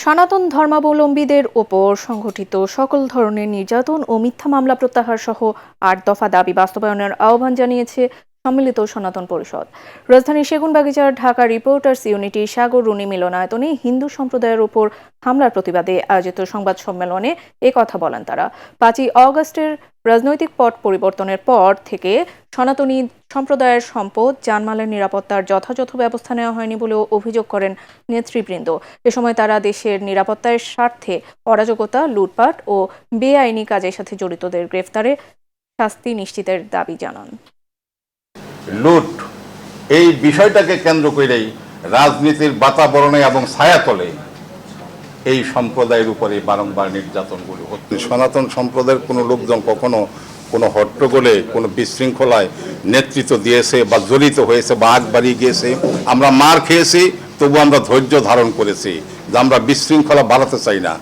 সনাতন ধর্মাবলম্বীদের ওপর সংঘটিত সকল ধরনের নির্যাতন ও মিথ্যা মামলা প্রত্যাহার সহ ৮ দফা দাবি বাস্তবায়নের আহ্বান জানিয়েছে সম্মিলিত সনাতন পরিষদ। রাজধানীর সেগুনবাগিচার ঢাকা রিপোর্টার্স ইউনিটি সাগর রুনি মিলনায়তনে হিন্দু সম্প্রদায়ের ওপর হামলার প্রতিবাদে আয়োজিত সংবাদ সম্মেলনে কথা বলেন তারা। ৫ই অগস্টের রাজনৈতিক পট পরিবর্তনের পর থেকে সনাতনী সম্প্রদায়ের সম্পদ জানমালের নিরাপত্তার যথাযথ ব্যবস্থা নেওয়া হয়নি বলেও অভিযোগ করেন নেতৃবৃন্দ। এ সময় তারা দেশের নিরাপত্তার স্বার্থে অরাজকতা, লুটপাট ও বেআইনি কাজের সাথে জড়িতদের গ্রেফতারে শাস্তি নিশ্চিতের দাবি জানান। লুট এই বিষয়টাকে কেন্দ্র করেই রাজনীতির বাতাবরণে এবং ছায়াতলে এই সম্প্রদায়ের উপরে বারংবার নির্যাতনগুলো হচ্ছে। সনাতন সম্প্রদায়ের কোনো লোকজন কখনো কোনো হট্টগোলে কোনো বিশৃঙ্খলায় নেতৃত্ব দিয়েছে বা জড়িত হয়েছে বা আগ বাড়িয়ে গিয়েছে। আমরা মার খেয়েছি, তবু আমরা ধৈর্য ধারণ করেছি যে আমরা বিশৃঙ্খলা বাড়াতে চাই না।